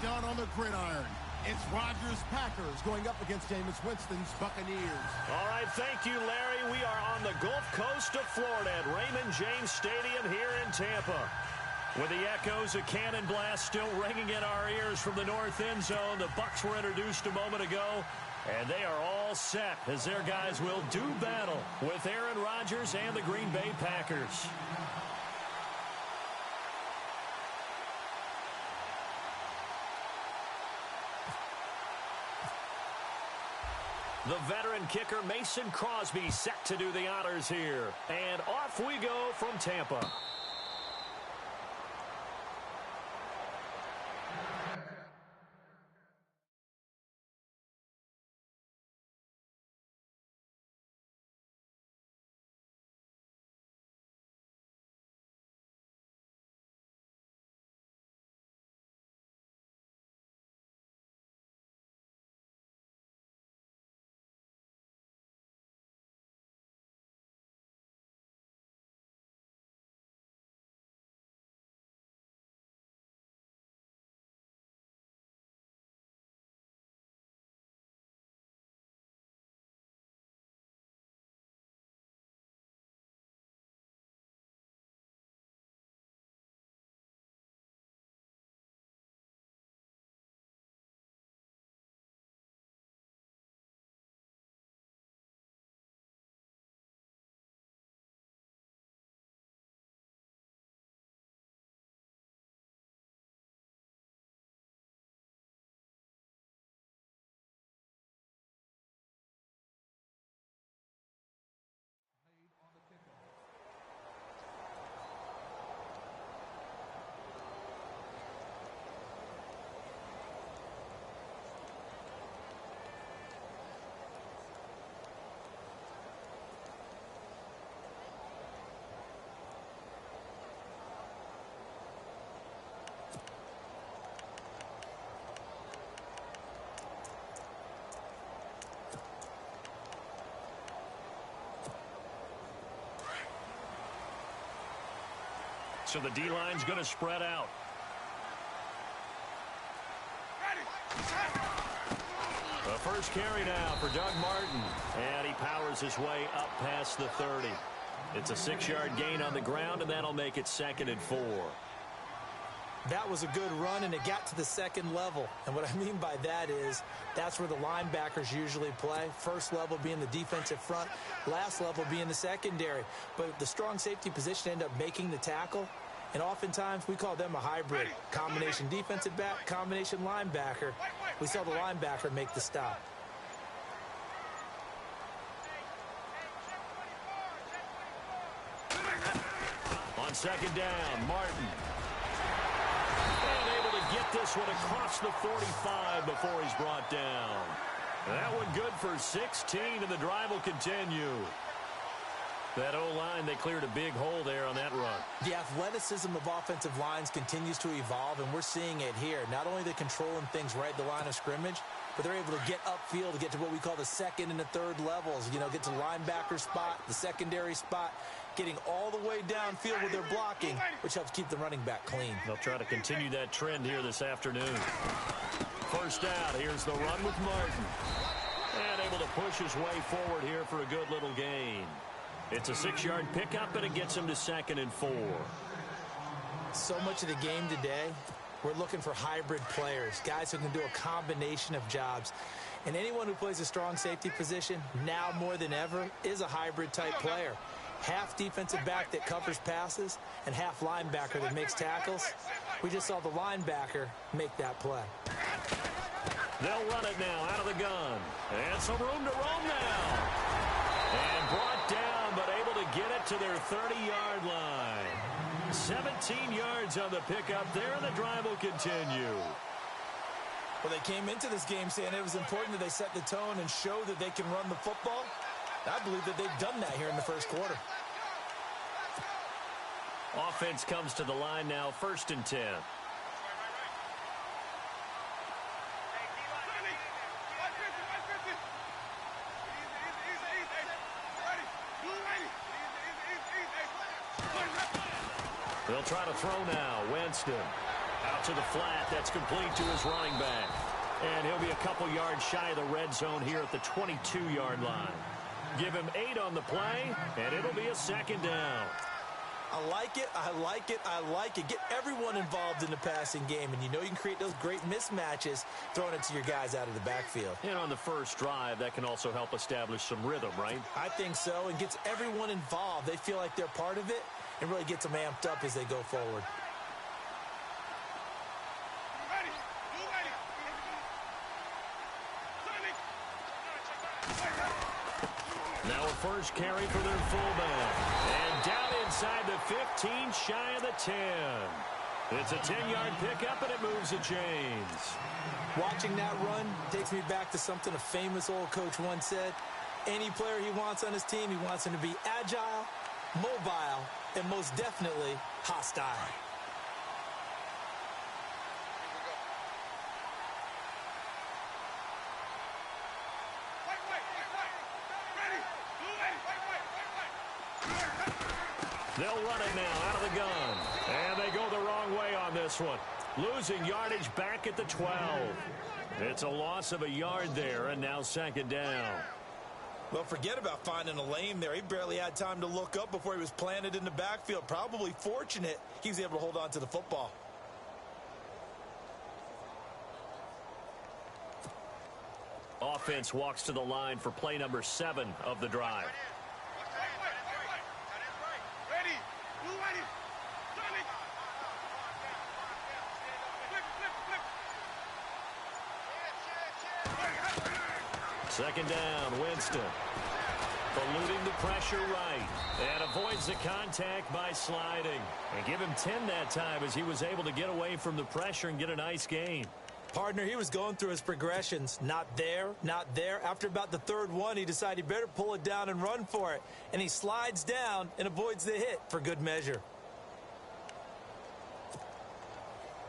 done on the gridiron. It's Rodgers' Packers going up against Jameis Winston's Buccaneers. All right, thank you, Larry. We are on the Gulf Coast of Florida at Raymond James Stadium here in Tampa. With the echoes of cannon blast still ringing in our ears from the north end zone, the Bucs were introduced a moment ago, and they are all set as their guys will do battle with Aaron Rodgers and the Green Bay Packers. The veteran kicker Mason Crosby set to do the honors here. And off we go from Tampa. On the kickoff. So the D-line's going to spread out. The first carry now for Doug Martin. And he powers his way up past the 30. It's a 6-yard gain on the ground, and that'll make it 2nd and 4. That was a good run, and it got to the second level. And what I mean by that is that's where the linebackers usually play. First level being the defensive front, last level being the secondary. But the strong safety position ended up making the tackle, and oftentimes we call them a hybrid. Combination defensive back, combination linebacker. We saw the linebacker make the stop. On second down, Martin. And able to get this one across the 45 before he's brought down. That one good for 16, and the drive will continue. That O-line, they cleared a big hole there on that run. The athleticism of offensive lines continues to evolve, and we're seeing it here. Not only are they controlling things right at the line of scrimmage, but they're able to get upfield to get to what we call the second and the third levels. You know, get to the linebacker spot, the secondary spot, getting all the way downfield with their blocking, which helps keep the running back clean. They'll try to continue that trend here this afternoon. First out, here's the run with Martin. And able to push his way forward here for a good little gain. It's a 6-yard pickup, and it gets him to 2nd and 4. So much of the game today, we're looking for hybrid players, guys who can do a combination of jobs. And anyone who plays a strong safety position, now more than ever, is a hybrid-type player. Half defensive back that covers passes and half linebacker that makes tackles. We just saw the linebacker make that play. They'll run it now out of the gun. And some room to roam now. And brought down, but able to get it to their 30-yard line. 17 yards on the pickup there, and the drive will continue. Well, they came into this game saying it was important that they set the tone and show that they can run the football. I believe that they've done that here in the first quarter. Offense comes to the line now, 1st and 10. They'll try to throw now. Winston. Out to the flat. That's complete to his running back. And he'll be a couple yards shy of the red zone here at the 22-yard line. Give him 8 on the play, and it'll be a second down. I like it, I like it, I like it. Get everyone involved in the passing game, and you know you can create those great mismatches throwing it to your guys out of the backfield. And on the first drive, that can also help establish some rhythm, right? I think so, and gets everyone involved. They feel like they're part of it and really gets them amped up as they go forward. Now a first carry for their fullback. And down inside the 15, shy of the 10. It's a 10-yard pickup, and it moves the chains. Watching that run takes me back to something a famous old coach once said. Any player he wants on his team, he wants him to be agile, mobile, and most definitely hostile. They'll run it now out of the gun. And they go the wrong way on this one. Losing yardage back at the 12. It's a loss of a yard there, and now second down. Well, forget about finding a lane there. He barely had time to look up before he was planted in the backfield. Probably fortunate he was able to hold on to the football. Offense walks to the line for play number 7 of the drive. Second down, Winston. Eluding the pressure right. And avoids the contact by sliding. And give him 10 that time as he was able to get away from the pressure and get a nice gain. Partner, he was going through his progressions. Not there, not there. After about the third one, he decided he better pull it down and run for it. And he slides down and avoids the hit for good measure.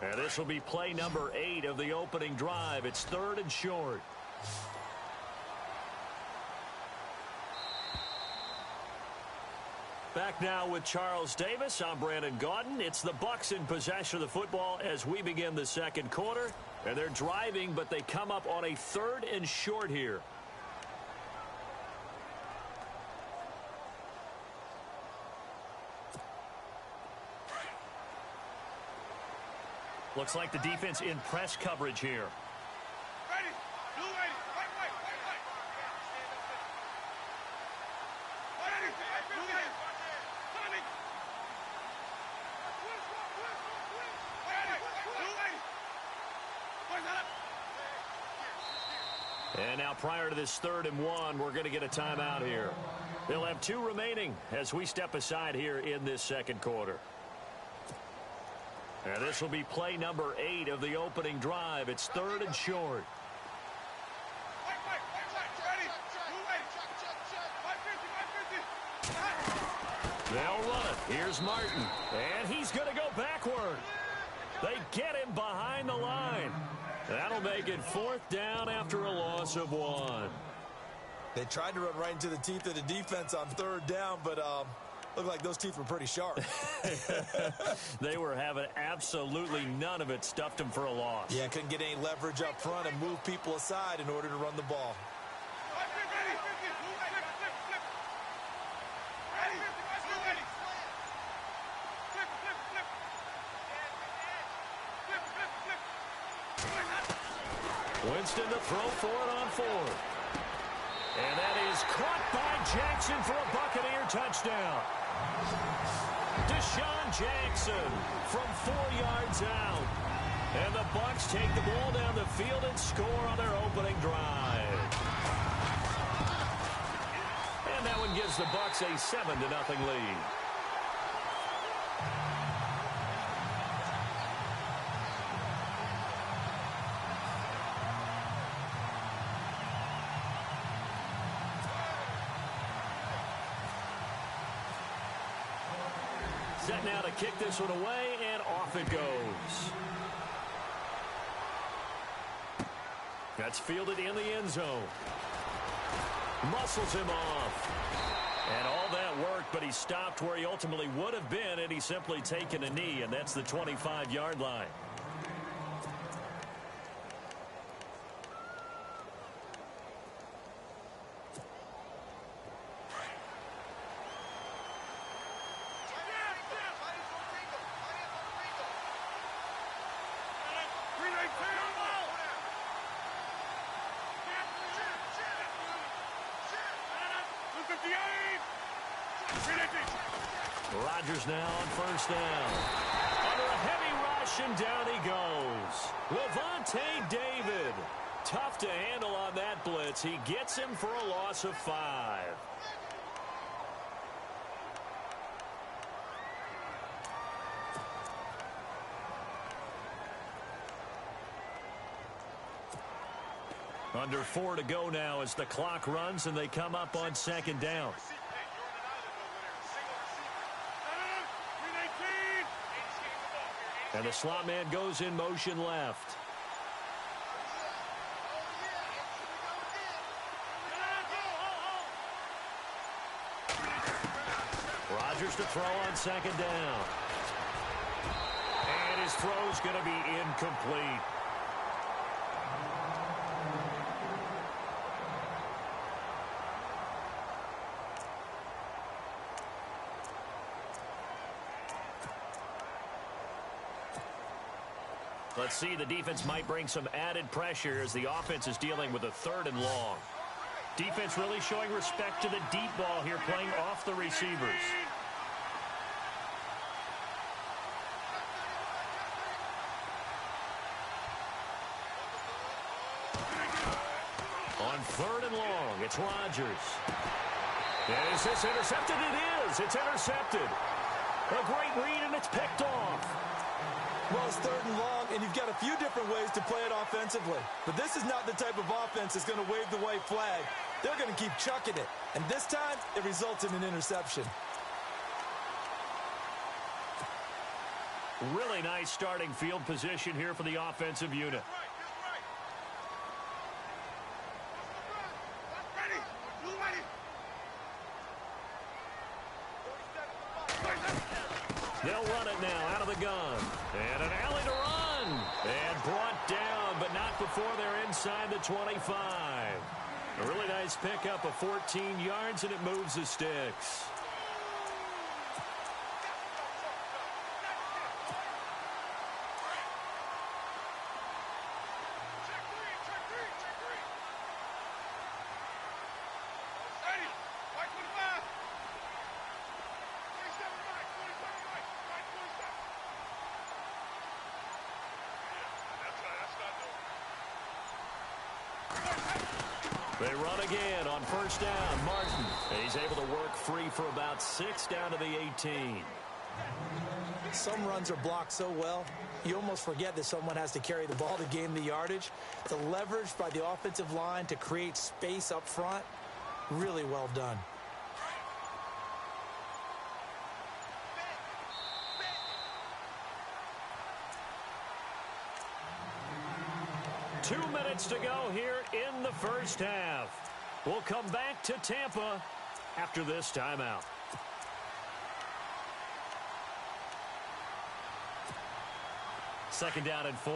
And this will be play number 8 of the opening drive. It's 3rd and short. Back now with Charles Davis. I'm Brandon Gaudin. It's the Bucs in possession of the football as we begin the second quarter. And they're driving, but they come up on a 3rd and short here. Looks like the defense in press coverage here. And now prior to this 3rd and 1, we're going to get a timeout here. They'll have 2 remaining as we step aside here in this second quarter. And this will be play number 8 of the opening drive. It's 3rd and short. They'll run it. Here's Martin. And he's going to go backward. They get him behind the line. That'll make it 4th down after a loss of 1. They tried to run right into the teeth of the defense on 3rd down, but looked like those teeth were pretty sharp. They were having absolutely none of it. Stuffed them for a loss. Yeah, couldn't get any leverage up front and move people aside in order to run the ball. Winston to throw for it on 4th. And that is caught by Jackson for a Buccaneer touchdown. Deshaun Jackson from 4 yards out. And the Bucs take the ball down the field and score on their opening drive. And that one gives the Bucs a 7-0 lead. Set now to kick this one away, and off it goes. That's fielded in the end zone. Muscles him off. And all that worked, but he stopped where he ultimately would have been, and he's simply taken a knee, and that's the 25-yard line. Rodgers now on first down. Under a heavy rush, and down he goes. Levante David. Tough to handle on that blitz. He gets him for a loss of 5. Under 4 to go now as the clock runs and they come up on second down. And the slot man goes in motion left. Rodgers to throw on second down. And his throw's going to be incomplete. Let's see, the defense might bring some added pressure as the offense is dealing with a 3rd and long. Defense really showing respect to the deep ball here, playing off the receivers. On 3rd and long, it's Rodgers. Is this intercepted? It is. It's intercepted. A great read, and it's picked off. Well, it's 3rd and long, and you've got a few different ways to play it offensively. But this is not the type of offense that's going to wave the white flag. They're going to keep chucking it. And this time, it results in an interception. Really nice starting field position here for the offensive unit. They'll run it now out of the gun. And an alley to run. And brought down, but not before they're inside the 25. A really nice pickup of 14 yards, and it moves the sticks. They run again on first down. Martin. He's able to work free for about 6 down to the 18. Some runs are blocked so well, you almost forget that someone has to carry the ball to gain the yardage. The leverage by the offensive line to create space up front, really well done. Two minutes to go here in the first half. We'll come back to Tampa after this timeout. Second down and 4.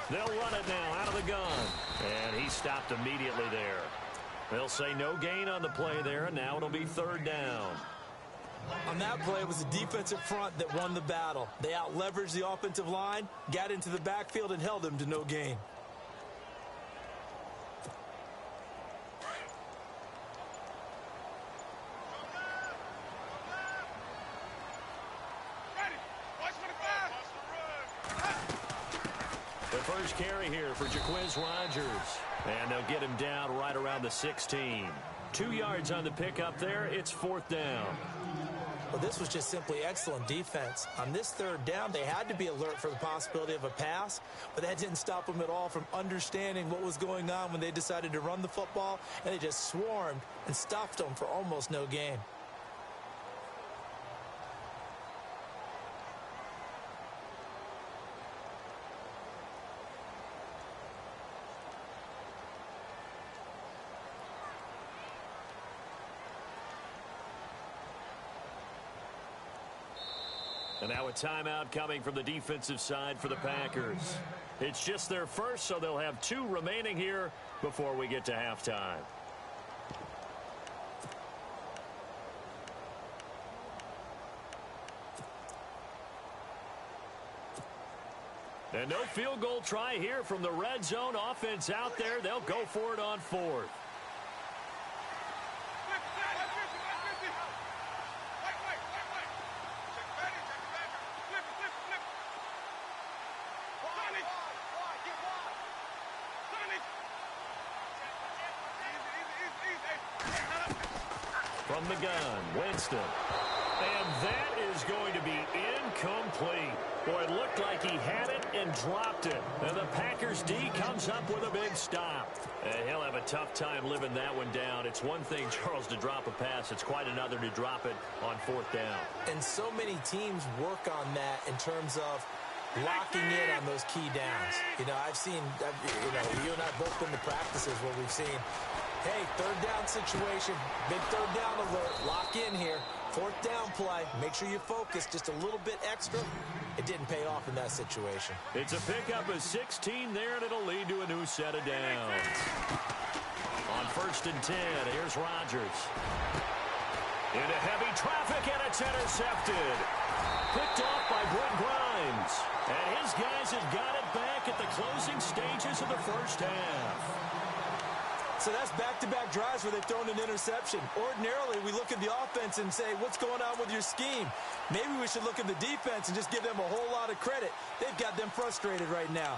They'll run it now out of the gun. And he stopped immediately there. They'll say no gain on the play there, and now it'll be 3rd down. On that play, it was the defensive front that won the battle. They out-leveraged the offensive line, got into the backfield, and held them to no gain. The first carry here for Jaquiz Rodgers. And they'll get him down right around the 16. 2 yards on the pickup there. It's 4th down. Well, this was just simply excellent defense. On this 3rd down, they had to be alert for the possibility of a pass, but that didn't stop them at all from understanding what was going on when they decided to run the football, and they just swarmed and stuffed them for almost no gain. And now a timeout coming from the defensive side for the Packers. It's just their first, so they'll have 2 remaining here before we get to halftime. And no field goal try here from the red zone. Offense out there. They'll go for it on fourth. From the gun, Winston. And that is going to be incomplete. Boy, it looked like he had it and dropped it. And the Packers D comes up with a big stop. He'll have a tough time living that one down. It's one thing, Charles, to drop a pass. It's quite another to drop it on fourth down. And so many teams work on that in terms of locking in on those key downs. You know, you and I both been to practices where we've seen, hey, third down situation, big third down alert, lock in here. Fourth down play, make sure you focus just a little bit extra. It didn't pay off in that situation. It's a pickup of 16 there, and it'll lead to a new set of downs. On 1st and 10, here's Rodgers. Into heavy traffic, and it's intercepted. Picked off by Brent Grimes. And his guys have got it back at the closing stages of the first half. So that's back-to-back drives where they've thrown an interception. Ordinarily, we look at the offense and say, what's going on with your scheme? Maybe we should look at the defense and just give them a whole lot of credit. They've got them frustrated right now.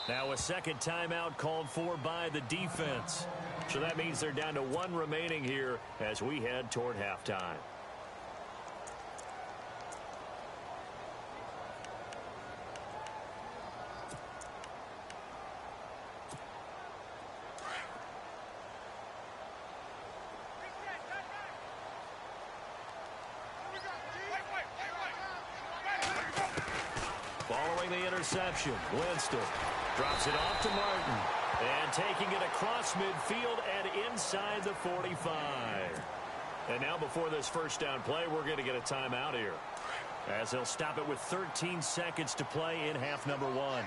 Now a second timeout called for by the defense. So that means they're down to one remaining here as we head toward halftime. Following the interception, Winston drops it off to Martin. And taking it across midfield and inside the 45. And now before this first down play, we're going to get a timeout here, as they'll stop it with 13 seconds to play in half number one.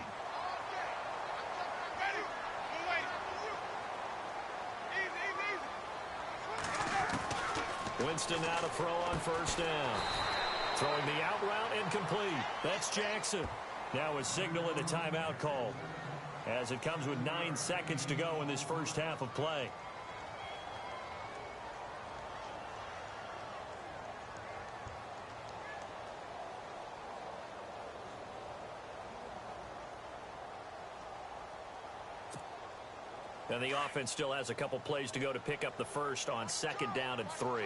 Winston now to throw on first down. Throwing the out route incomplete. That's Jackson. Now a signal and a timeout call, as it comes with 9 seconds to go in this first half of play. And the offense still has a couple plays to go to pick up the first on 2nd down and 3.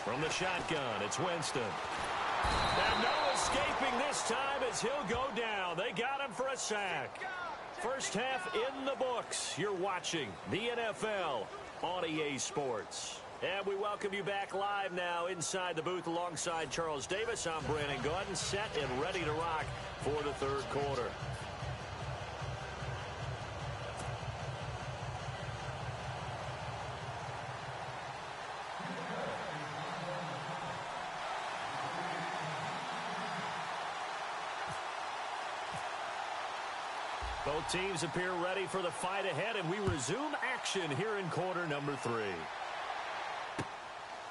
From the shotgun, it's Winston. And no escaping this time as he'll go down. They got him for a sack. First half in the books. You're watching the NFL on EA Sports. And we welcome you back live now inside the booth alongside Charles Davis. I'm Brandon Gordon, set and ready to rock for the third quarter. Both teams appear ready for the fight ahead, and we resume action here in quarter number 3.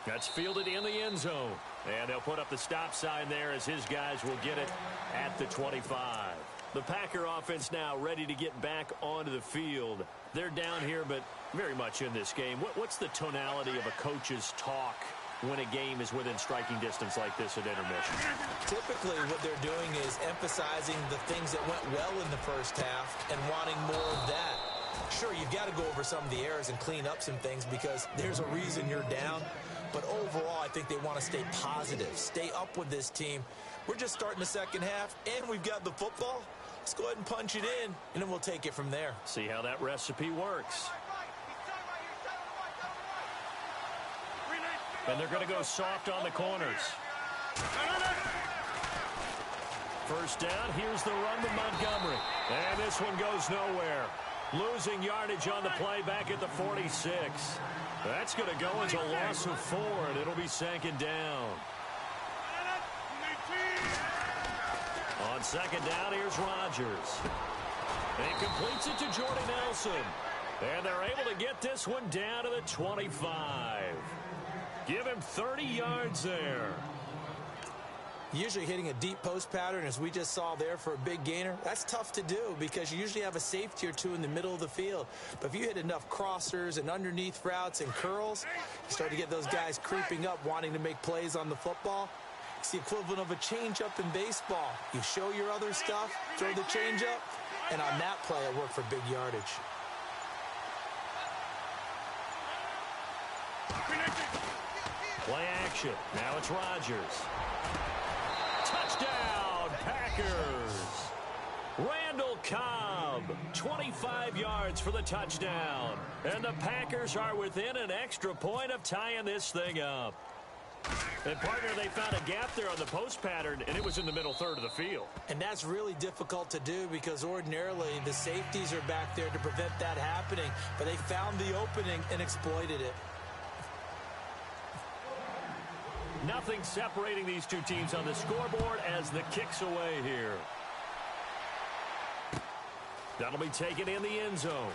That's fielded in the end zone. And they'll put up the stop sign there as his guys will get it at the 25. The Packer offense now ready to get back onto the field. They're down here, but very much in this game. What's the tonality of a coach's talk when a game is within striking distance like this at intermission? Typically what they're doing is emphasizing the things that went well in the first half and wanting more of that. Sure, you've got to go over some of the errors and clean up some things because there's a reason you're down. But overall, I think they want to stay positive, stay up with this team. We're just starting the second half, and we've got the football. Let's go ahead and punch it in, and then we'll take it from there. See how that recipe works. And they're going to go soft on the corners. First down, here's the run with Montgomery. And this one goes nowhere. Losing yardage on the play back at the 46. That's going to go as a loss of 4, and it'll be second down. On second down, here's Rodgers. And he completes it to Jordy Nelson. And they're able to get this one down to the 25. Give him 30 yards there. Usually hitting a deep post pattern, as we just saw there, for a big gainer, that's tough to do because you usually have a safety or two in the middle of the field. But if you hit enough crossers and underneath routes and curls, you start to get those guys creeping up, wanting to make plays on the football. It's the equivalent of a changeup in baseball. You show your other stuff, throw the changeup, and on that play, it worked for big yardage. Play action. Now it's Rodgers. Touchdown, Packers. Randall Cobb, 25 yards for the touchdown. And the Packers are within an extra point of tying this thing up. And, partner, they found a gap there on the post pattern, and it was in the middle third of the field. And that's really difficult to do because ordinarily the safeties are back there to prevent that happening. But they found the opening and exploited it. Nothing separating these two teams on the scoreboard as the kick's away here. That'll be taken in the end zone.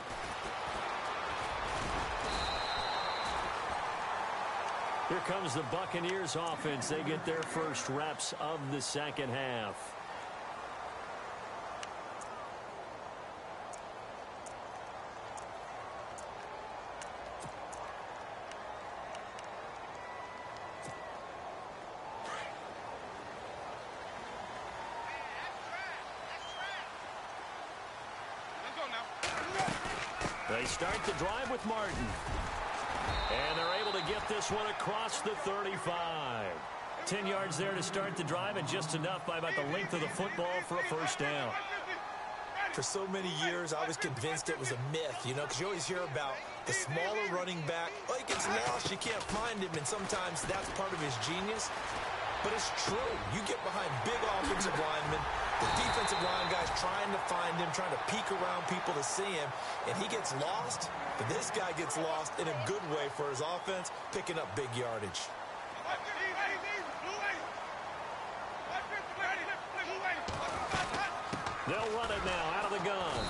Here comes the Buccaneers offense. They get their first reps of the second half. They start the drive with Martin. And they're able to get this one across the 35. 10 yards there to start the drive, and just enough by about the length of the football for a first down. For so many years, I was convinced it was a myth, you know, because you always hear about the smaller running back. Oh, he gets lost, you can't find him, and sometimes that's part of his genius. But it's true. You get behind big offensive linemen, the defensive line guy's trying to find him, trying to peek around people to see him, and he gets lost. But this guy gets lost in a good way for his offense, picking up big yardage. They'll run it now out of the gun.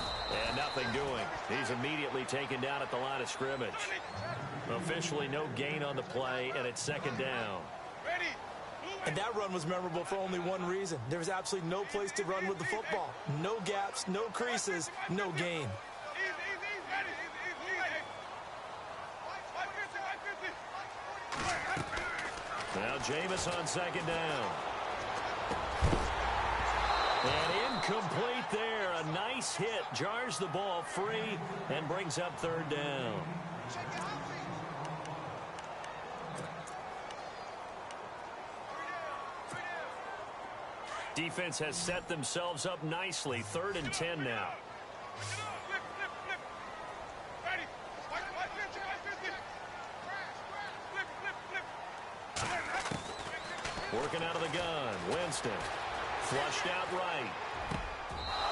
And nothing doing. He's immediately taken down at the line of scrimmage. Officially no gain on the play, and it's second down. And that run was memorable for only one reason. There was absolutely no place to run with the football. No gaps, no creases, no gain. Now Jameis on second down. And incomplete there. A nice hit. Jars the ball free and brings up third down. Defense has set themselves up nicely. 3rd and 10 now. Working out of the gun. Winston. Flushed out right.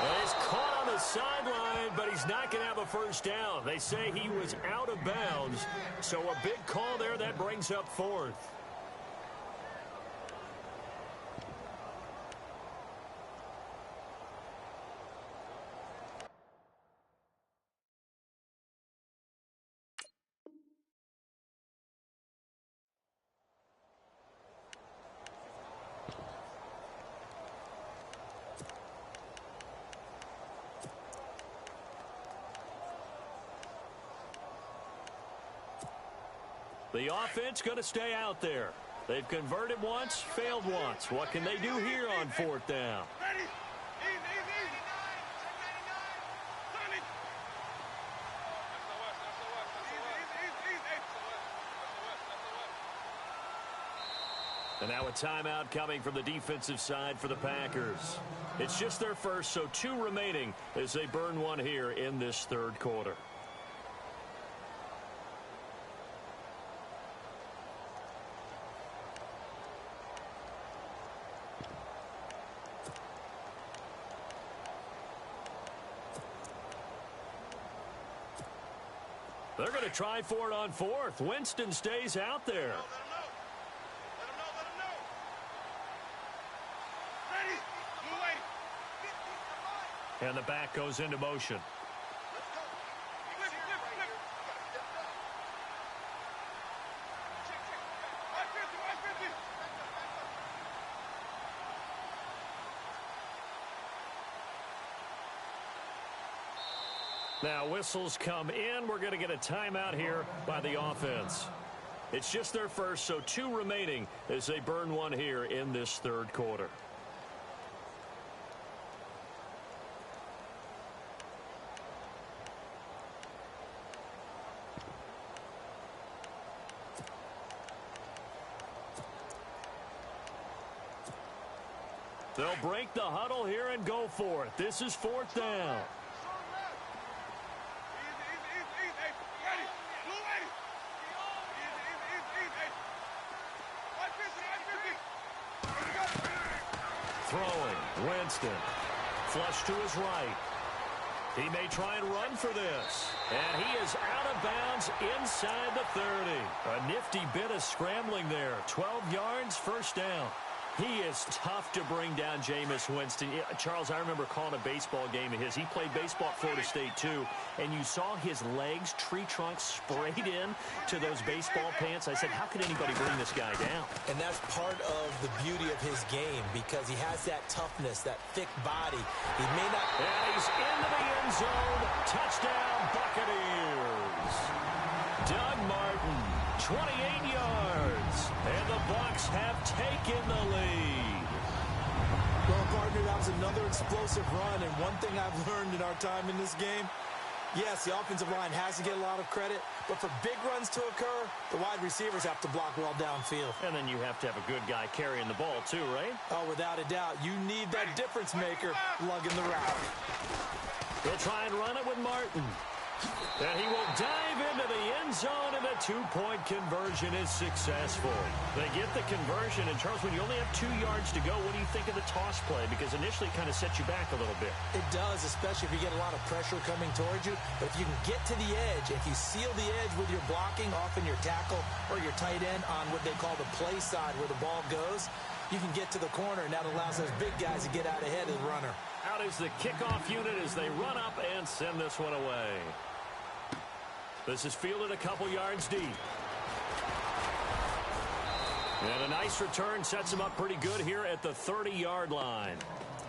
And he's caught on the sideline, but he's not going to have a first down. They say he was out of bounds. So a big call there that brings up 4th. The offense going to stay out there. They've converted once, failed once. What can they do here on 4th down? And now a timeout coming from the defensive side for the Packers. It's just their first, so 2 remaining as they burn one here in this 3rd quarter. They're going to try for it on fourth. Winston stays out there. And the back goes into motion. Now whistles come in. We're going to get a timeout here by the offense. It's just their first, so 2 remaining as they burn one here in this third quarter. They'll break the huddle here and go for it. This is fourth down. Throwing, Winston. Flush to his right. He may try and run for this. And he is out of bounds inside the 30. A nifty bit of scrambling there. 12 yards, first down. He is tough to bring down, Jameis Winston. Charles, I remember calling a baseball game of his. He played baseball at Florida State, too. And you saw his legs, tree trunks sprayed in to those baseball pants. I said, how could anybody bring this guy down? And that's part of the beauty of his game because he has that toughness, that thick body. He may not... And he's into the end zone. Touchdown, Buccaneers. Doug Martin, 28 yards. And the Bucs have taken the lead. Well, partner, that was another explosive run. And one thing I've learned in our time in this game, yes, the offensive line has to get a lot of credit, but for big runs to occur, the wide receivers have to block well downfield. And then you have to have a good guy carrying the ball too, right? Oh, without a doubt. You need that difference maker lugging the route. He'll try and run it with Martin. And he will dive into the end zone, and the two-point conversion is successful. They get the conversion, and Charles, when you only have 2 yards to go, what do you think of the toss play? Because initially it kind of sets you back a little bit. It does, especially if you get a lot of pressure coming towards you. But if you can get to the edge, if you seal the edge with your blocking, often your tackle or your tight end on what they call the play side where the ball goes, you can get to the corner, and that allows those big guys to get out ahead of the runner. Out is the kickoff unit as they run up and send this one away. This is fielded a couple yards deep. And a nice return sets him up pretty good here at the 30-yard line.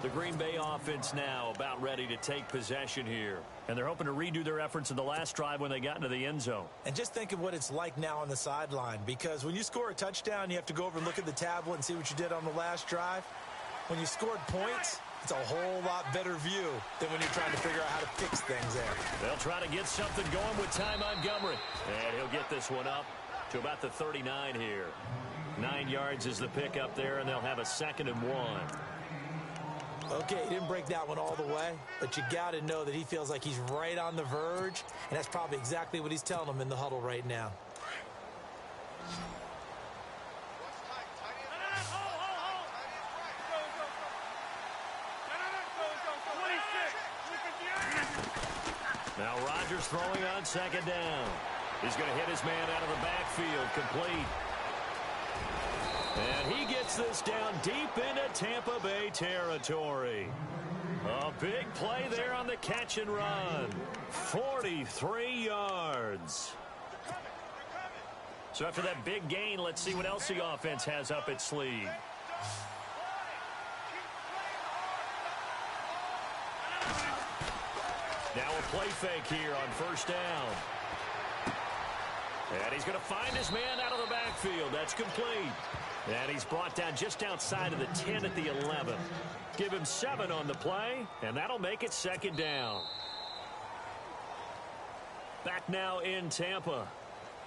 The Green Bay offense now about ready to take possession here. And they're hoping to redo their efforts in the last drive when they got into the end zone. And just think of what it's like now on the sideline, because when you score a touchdown, you have to go over and look at the tablet and see what you did on the last drive. When you scored points, it's a whole lot better view than when you're trying to figure out how to fix things there. They'll try to get something going with Ty Montgomery. And he'll get this one up to about the 39 here. 9 yards is the pickup there, and they'll have a 2nd and 1. Okay, he didn't break that one all the way, but you got to know that he feels like he's right on the verge, and that's probably exactly what he's telling them in the huddle right now. Now Rodgers throwing on 2nd down. He's going to hit his man out of the backfield, complete. And he gets this down deep into Tampa Bay territory. A big play there on the catch and run. 43 yards. So after that big gain, let's see what else the offense has up its sleeve. Now a play fake here on 1st down. And he's going to find his man out of the backfield. That's complete. And he's brought down just outside of the 10 at the 11. Give him 7 on the play, and that'll make it 2nd down. Back now in Tampa.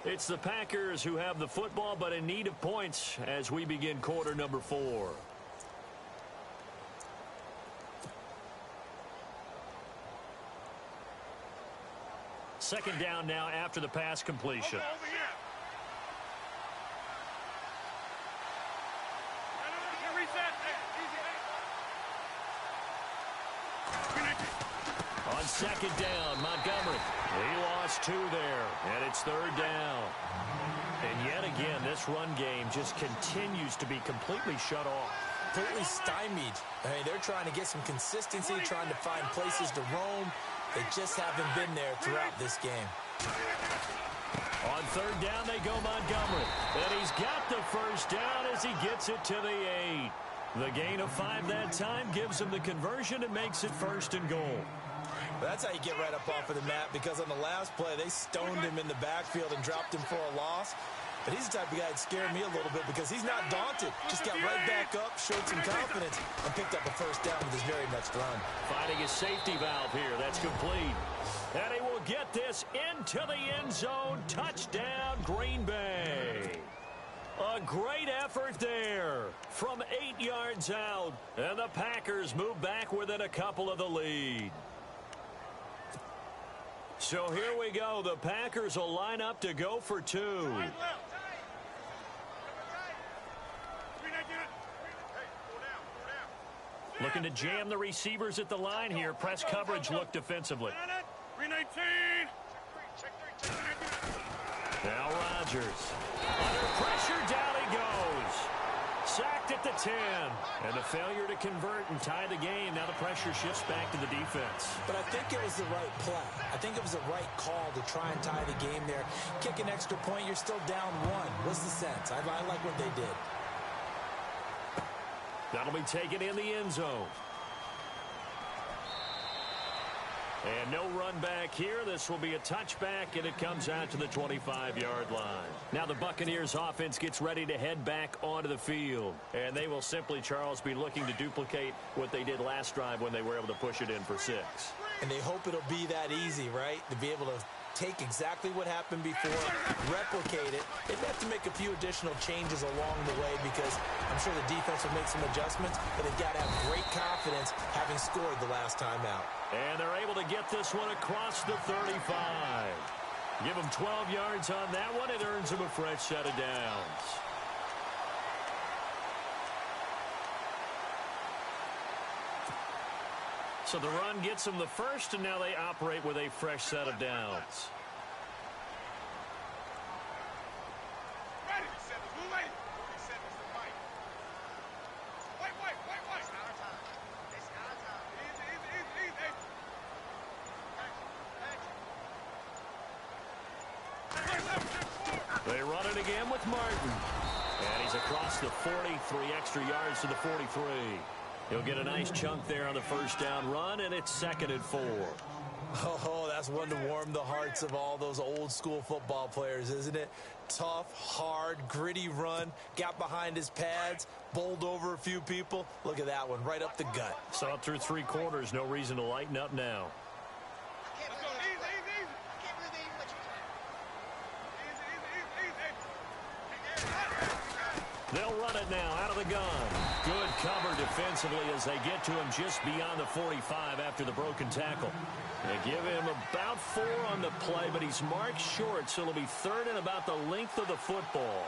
It's the Packers who have the football, but in need of points as we begin quarter number 4. Second down now after the pass completion. On 2nd down, Montgomery. He lost 2 there. And it's third down. And yet again, this run game just continues to be completely shut off. Completely stymied. I mean, they're trying to get some consistency, trying to find places to roam. They just haven't been there throughout this game. On third down, they go Montgomery. And he's got the first down as he gets it to the 8. The gain of 5 that time gives him the conversion and makes it 1st and goal. That's how you get right up off of the mat, because on the last play, they stoned him in the backfield and dropped him for a loss. But he's the type of guy that scared me a little bit because he's not daunted. Just got right back up, showed some confidence, and picked up a first down with his very next run. Finding his safety valve here. That's complete. And he will get this into the end zone. Touchdown, Green Bay. A great effort there from 8 yards out. And the Packers move back within a couple of the lead. So here we go. The Packers will line up to go for 2. Looking to jam the receivers at the line here. Press coverage look defensively. Now Rodgers. Under pressure, down he goes. Sacked at the 10. And a failure to convert and tie the game. Now the pressure shifts back to the defense. But I think it was the right play. I think it was the right call to try and tie the game there. Kick an extra point, you're still down 1. What's the sense? I like what they did. That'll be taken in the end zone. And no run back here. This will be a touchback, and it comes out to the 25-yard line. Now the Buccaneers offense gets ready to head back onto the field. And they will simply, Charles, be looking to duplicate what they did last drive when they were able to push it in for 6. And they hope it'll be that easy, right? To be able to take exactly what happened before, replicate it. They've got to make a few additional changes along the way because I'm sure the defense will make some adjustments, but they've got to have great confidence having scored the last time out. And they're able to get this one across the 35. Give them 12 yards on that one. It earns them a fresh set of downs. So the run gets them the first, and now they operate with a fresh set of downs. They run it again with Martin. And he's across the 40, 3 extra yards to the 43. He'll get a nice chunk there on the first down run, and it's 2nd and 4. Oh, that's one to warm the hearts of all those old school football players, isn't it? Tough, hard, gritty run, got behind his pads, bowled over a few people. Look at that one, right up the gut. Saw it through 3 quarters, no reason to lighten up now. They'll run it now out of the gun. Good cover defensively as they get to him just beyond the 45 after the broken tackle. They give him about 4 on the play, but he's marked short, so it'll be 3rd and about the length of the football.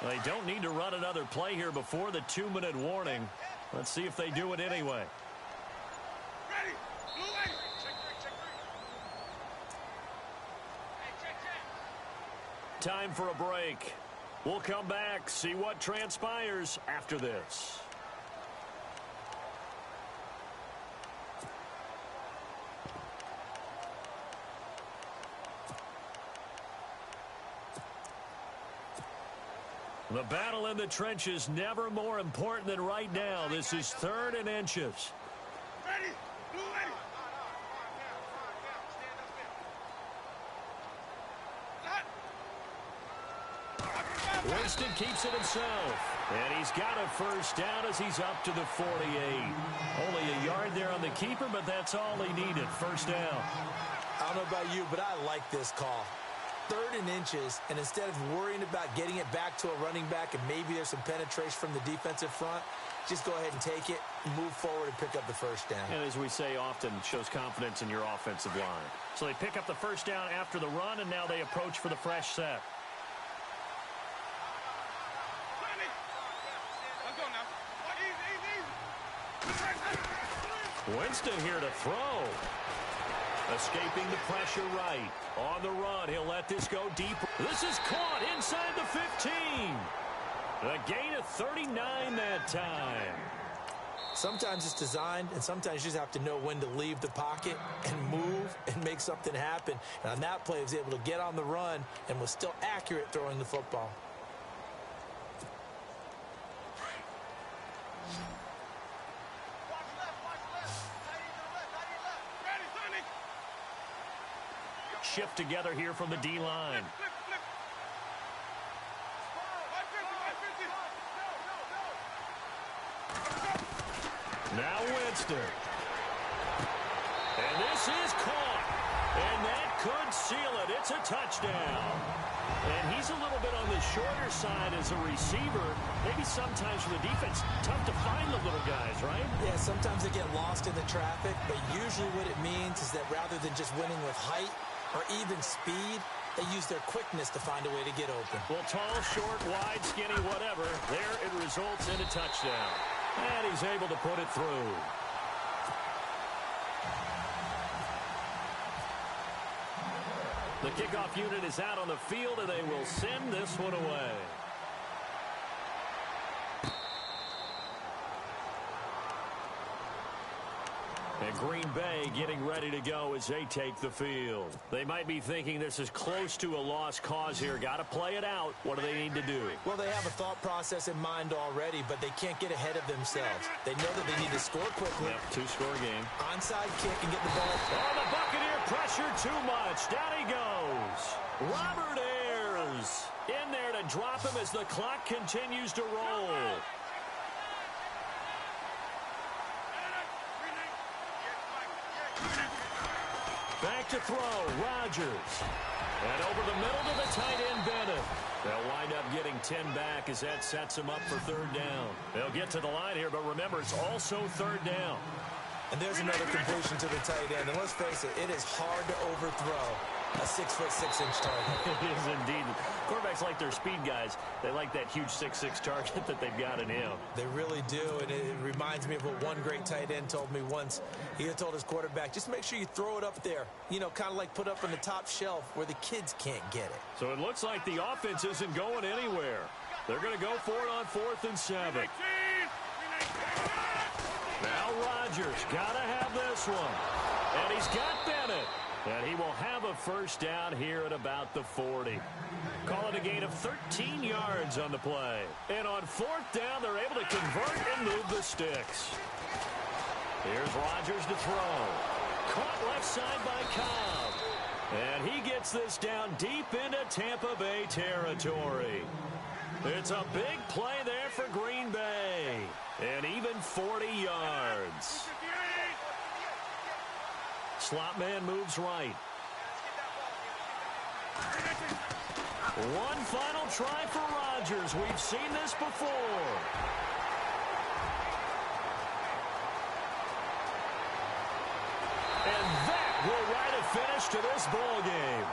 They don't need to run another play here before the 2-minute warning. Let's see if they do it anyway. Time for a break. We'll come back, see what transpires after this. The battle in the trenches never more important than right now. This is 3rd and inches. Winston keeps it himself. And he's got a first down as he's up to the 48. Only a yard there on the keeper, but that's all he needed. First down. I don't know about you, but I like this call. 3rd and inches, and instead of worrying about getting it back to a running back and maybe there's some penetration from the defensive front, just go ahead and take it, move forward, and pick up the first down. And as we say often, shows confidence in your offensive line. So they pick up the first down after the run, and now they approach for the fresh set. Winston here to throw. Escaping the pressure right. On the run, he'll let this go deep. This is caught inside the 15. A gain of 39 that time. Sometimes it's designed, and sometimes you just have to know when to leave the pocket and move and make something happen. And on that play, he was able to get on the run and was still accurate throwing the football. Shift together here from the D-line. Now Winston. And this is caught. And that could seal it. It's a touchdown. And he's a little bit on the shorter side as a receiver. Maybe sometimes for the defense, tough to find the little guys, right? Yeah, sometimes they get lost in the traffic, but usually what it means is that rather than just winning with height or even speed, they use their quickness to find a way to get open. Well, tall, short, wide, skinny, whatever. There it results in a touchdown. And he's able to put it through. The kickoff unit is out on the field, and they will send this one away. And Green Bay getting ready to go as they take the field. They might be thinking this is close to a lost cause here. Got to play it out. What do they need to do? Well, they have a thought process in mind already, but they can't get ahead of themselves. They know that they need to score quickly. Yep, two-score game. Onside kick and get the ball. Oh, the Buccaneer pressure too much. Down he goes. Robert Ayers in there to drop him as the clock continues to roll. Back to throw, Rodgers. And over the middle to the tight end, Bennett. They'll wind up getting 10 back as that sets them up for third down. They'll get to the line here, but remember, it's also third down. And there's another completion to the tight end. And let's face it, it is hard to overthrow a 6'6" target. It is indeed. Quarterbacks like their speed guys. They like that huge 6'6" target that they've got in him. They really do, and it reminds me of what one great tight end told me once. He had told his quarterback, just make sure you throw it up there. You know, kind of like put up on the top shelf where the kids can't get it. So it looks like the offense isn't going anywhere. They're going to go for it on 4th and 7. Now Rodgers got to have this one. And he's got Bennett. And he will have a first down here at about the 40. Call it a gain of 13 yards on the play. And on 4th down, they're able to convert and move the sticks. Here's Rodgers to throw. Caught left side by Cobb. And he gets this down deep into Tampa Bay territory. It's a big play there for Green Bay. And even 40 yards. Slot man moves right. One final try for Rodgers. We've seen this before. And that will write a finish to this ball game.